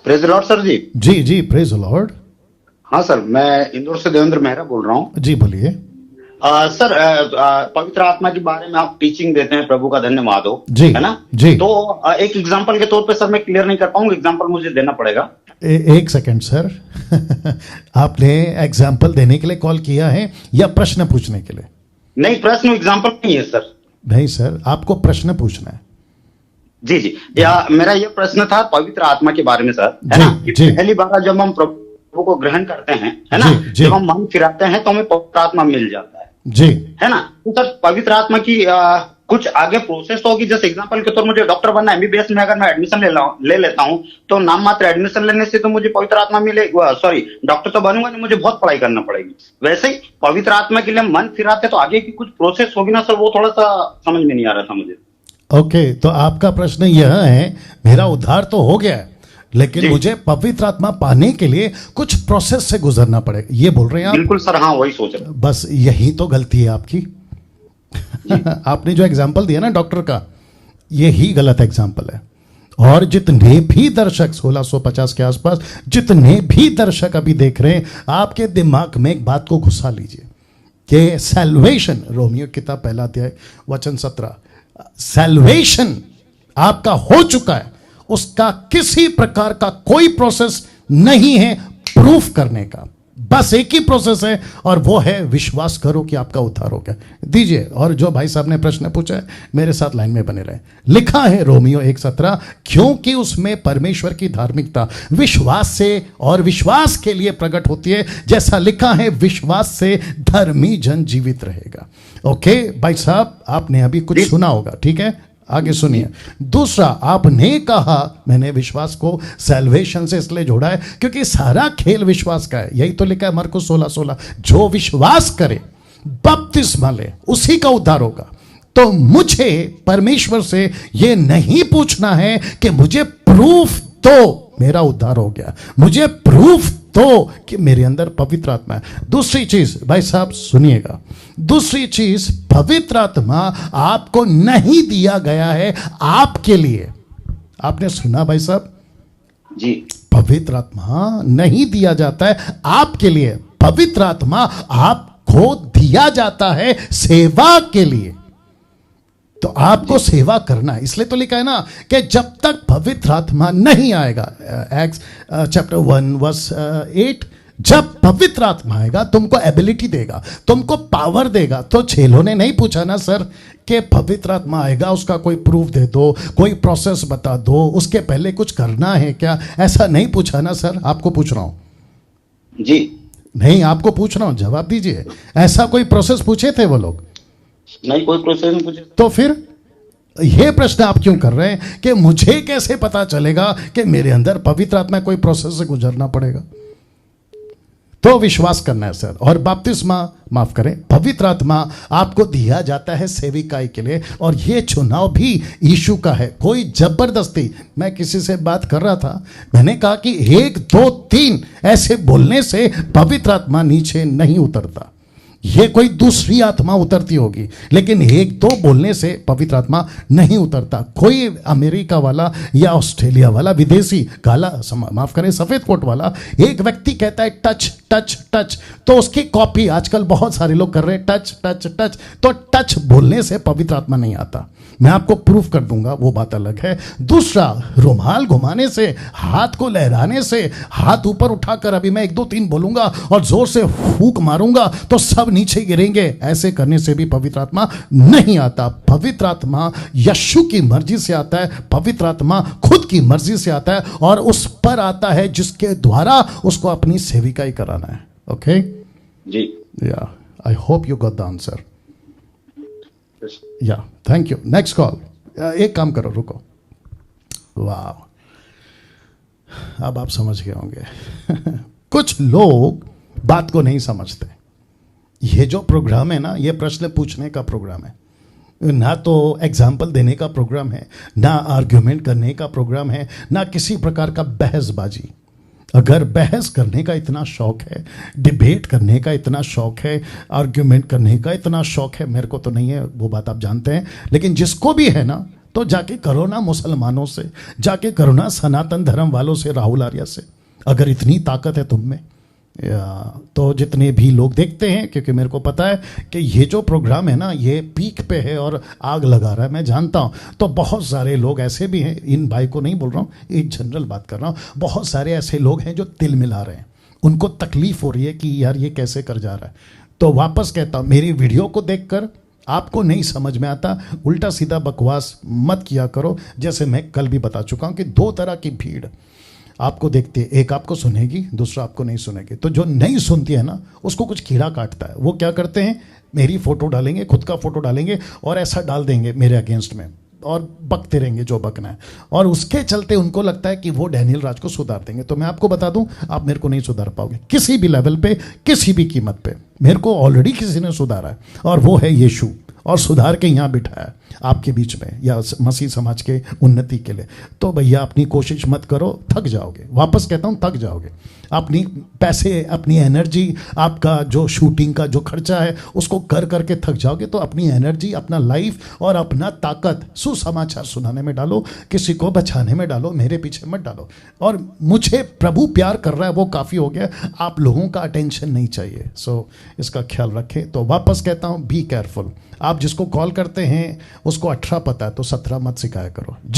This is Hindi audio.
प्रेज लॉर्ड सर जी। जी जी, प्रेज लॉर्ड। हाँ सर, मैं इंदौर से देवेंद्र मेहरा बोल रहा हूँ। जी बोलिए। सर, पवित्र आत्मा के बारे में आप टीचिंग देते हैं, प्रभु का धन्यवाद हो। जी है ना? जी। तो एक एग्जांपल के तौर पे सर मैं क्लियर नहीं कर पाऊंगा, एग्जांपल मुझे देना पड़ेगा। एक सेकंड सर। आपने एग्जाम्पल देने के लिए कॉल किया है या प्रश्न पूछने के लिए? नहीं, प्रश्न एग्जांपल नहीं है सर। नहीं सर, आपको प्रश्न पूछना है। जी जी, या मेरा ये प्रश्न था पवित्र आत्मा के बारे में सर, है जी, ना? जी। पहली बार जब हम प्रभु को ग्रहण करते हैं, है ना, जी, जी। जब हम मन फिराते हैं तो हमें पवित्र आत्मा मिल जाता है। जी, है ना? तो सर पवित्र आत्मा की कुछ आगे प्रोसेस तो होगी। जैसे एग्जांपल के तौर मुझे डॉक्टर बनना है, एमबीबीएस में अगर मैं एडमिशन ले लेता हूँ तो नाम मात्र एडमिशन लेने से तो मुझे पवित्र आत्मा मिले, सॉरी डॉक्टर तो बनूंगा नहीं, मुझे बहुत पढ़ाई करना पड़ेगी। वैसे ही पवित्र आत्मा के लिए मन फिराते तो आगे की कुछ प्रोसेस होगी ना सर, वो थोड़ा सा समझ में नहीं आ रहा था मुझे। ओके। तो आपका प्रश्न यह है, मेरा उद्धार तो हो गया है लेकिन मुझे पवित्र आत्मा पाने के लिए कुछ प्रोसेस से गुजरना पड़ेगा, ये बोल रहे हैं आप? बिल्कुल सर, हाँ वही सोच रहा। बस यही तो गलती है आपकी। आपने जो एग्जाम्पल दिया ना डॉक्टर का, यही गलत एग्जाम्पल है। और जितने भी दर्शक 1650 के आसपास जितने भी दर्शक अभी देख रहे हैं, आपके दिमाग में एक बात को घुसा लीजिए कि सैल्वेशन, रोमियो किताब पहला अध्याय वचन 17, सैल्वेशन आपका हो चुका है, उसका किसी प्रकार का कोई प्रोसेस नहीं है प्रूफ करने का। बस एक ही प्रोसेस है और वो है विश्वास करो कि आपका उद्धार हो गया। दीजिए। और जो भाई साहब ने प्रश्न पूछा है, मेरे साथ लाइन में बने रहे। लिखा है रोमियो 1:17, क्योंकि उसमें परमेश्वर की धार्मिकता विश्वास से और विश्वास के लिए प्रकट होती है, जैसा लिखा है विश्वास से धर्मी जन जीवित रहेगा। ओके भाई साहब, आपने अभी कुछ सुना होगा, ठीक है? आगे सुनिए। दूसरा, आपने कहा, मैंने विश्वास को सैल्वेशन से इसलिए जोड़ा है क्योंकि सारा खेल विश्वास का है। यही तो लिखा है मरकुस 16:16, जो विश्वास करे बपतिस्मा ले उसी का उद्धार होगा। तो मुझे परमेश्वर से यह नहीं पूछना है कि मुझे प्रूफ दो मेरा उद्धार हो गया, मुझे प्रूफ दो कि मेरे अंदर पवित्र आत्मा है। दूसरी चीज भाई साहब सुनिएगा, दूसरी चीज, पवित्र आत्मा आपको नहीं दिया गया है आपके लिए। आपने सुना भाई साहब? जी, पवित्र आत्मा नहीं दिया जाता है आपके लिए, पवित्र आत्मा आपको दिया जाता है सेवा के लिए। तो आपको सेवा करना है, इसलिए तो लिखा है ना कि जब तक पवित्र आत्मा नहीं आएगा, एक्ट्स चैप्टर 1:8, जब पवित्र आत्मा आएगा तुमको एबिलिटी देगा, तुमको पावर देगा। तो चेलों ने नहीं पूछा ना सर कि पवित्र आत्मा आएगा उसका कोई प्रूफ दे दो, कोई प्रोसेस बता दो, उसके पहले कुछ करना है क्या, ऐसा नहीं पूछा ना सर। आपको पूछ रहा हूं जी, नहीं आपको पूछ रहा हूं, जवाब दीजिए। ऐसा कोई प्रोसेस पूछे थे वो लोग? नहीं, कोई प्रोसेस नहीं पूछे। तो फिर यह प्रश्न आप क्यों कर रहे हैं कि मुझे कैसे पता चलेगा कि मेरे अंदर पवित्र आत्मा कोई प्रोसेस से गुजरना पड़ेगा? तो विश्वास करना है सर। और बपतिस्मा, माफ करें, पवित्र आत्मा आपको दिया जाता है सेविकाई के लिए, और यह चुनाव भी यीशु का है, कोई जबरदस्ती। मैं किसी से बात कर रहा था, मैंने कहा कि 1 2 3 ऐसे बोलने से पवित्र आत्मा नीचे नहीं उतरता, ये कोई दूसरी आत्मा उतरती होगी, लेकिन 1 2 बोलने से पवित्र आत्मा नहीं उतरता। कोई अमेरिका वाला या ऑस्ट्रेलिया वाला विदेशी, काला, माफ करें, सफेद कोट वाला एक व्यक्ति कहता है टच टच टच, तो उसकी कॉपी आजकल बहुत सारे लोग कर रहे हैं, टच टच टच। तो टच बोलने से पवित्र आत्मा नहीं आता, मैं आपको प्रूफ कर दूंगा, वो बात अलग है। दूसरा, रुमाल घुमाने से, हाथ को लहराने से, हाथ ऊपर उठाकर अभी मैं 1 2 3 बोलूंगा और जोर से फूंक मारूंगा तो सब नीचे गिरेंगे, ऐसे करने से भी पवित्र आत्मा नहीं आता। पवित्र आत्मा यीशु की मर्जी से आता है, पवित्र आत्मा खुद की मर्जी से आता है और उस पर आता है जिसके द्वारा उसको अपनी सेविकाई कराना है। ओके जी, या I hope you got the answer. या थैंक यू। Next call. एक काम करो, रुको। वाह, अब आप समझ गए होंगे। कुछ लोग बात को नहीं समझते। ये जो प्रोग्राम है ना, ये प्रश्न पूछने का प्रोग्राम है, ना तो एग्जाम्पल देने का प्रोग्राम है, ना आर्ग्यूमेंट करने का प्रोग्राम है, ना किसी प्रकार का बहसबाजी। अगर बहस करने का इतना शौक है, डिबेट करने का इतना शौक है, आर्ग्यूमेंट करने का इतना शौक है, मेरे को तो नहीं है, वो बात आप जानते हैं, लेकिन जिसको भी है ना, तो जाके करो ना मुसलमानों से, जाके करो ना सनातन धर्म वालों से, राहुल आर्या से, अगर इतनी ताकत है तुम में। तो जितने भी लोग देखते हैं, क्योंकि मेरे को पता है कि ये जो प्रोग्राम है ना ये पीक पे है और आग लगा रहा है, मैं जानता हूँ। तो बहुत सारे लोग ऐसे भी हैं, इन भाई को नहीं बोल रहा हूँ, एक जनरल बात कर रहा हूँ, बहुत सारे ऐसे लोग हैं जो तिल मिला रहे हैं, उनको तकलीफ हो रही है कि यार ये कैसे कर जा रहा है। तो वापस कहता हूँ, मेरी वीडियो को देखकर आपको नहीं समझ में आता, उल्टा सीधा बकवास मत किया करो। जैसे मैं कल भी बता चुका हूँ कि दो तरह की भीड़ आपको देखती है, एक आपको सुनेगी, दूसरा आपको नहीं सुनेगी। तो जो नहीं सुनती है ना उसको कुछ कीड़ा काटता है। वो क्या करते हैं, मेरी फोटो डालेंगे, खुद का फोटो डालेंगे और ऐसा डाल देंगे मेरे अगेंस्ट में और बकते रहेंगे जो बकना है, और उसके चलते उनको लगता है कि वो डैनियल राज को सुधार देंगे। तो मैं आपको बता दूं, आप मेरे को नहीं सुधार पाओगे किसी भी लेवल पे, किसी भी कीमत पे। मेरे को ऑलरेडी किसी ने सुधारा है और वो है यीशु, और सुधार के यहाँ बिठाया आपके बीच में, या मसीह समाज के उन्नति के लिए। तो भैया अपनी कोशिश मत करो, थक जाओगे। वापस कहता हूँ थक जाओगे। अपनी पैसे, अपनी एनर्जी, आपका जो शूटिंग का जो खर्चा है उसको कर करके थक जाओगे। तो अपनी एनर्जी, अपना लाइफ और अपना ताकत सुसमाचार सुनाने में डालो, किसी को बचाने में डालो, मेरे पीछे मत डालो। और मुझे प्रभु प्यार कर रहा है वो काफ़ी हो गया, आप लोगों का अटेंशन नहीं चाहिए। सो इसका ख्याल रखें। तो वापस कहता हूँ, बी केयरफुल। आप जिसको कॉल करते हैं उसको 18 पता है तो 17 मत सिखाया करो जी।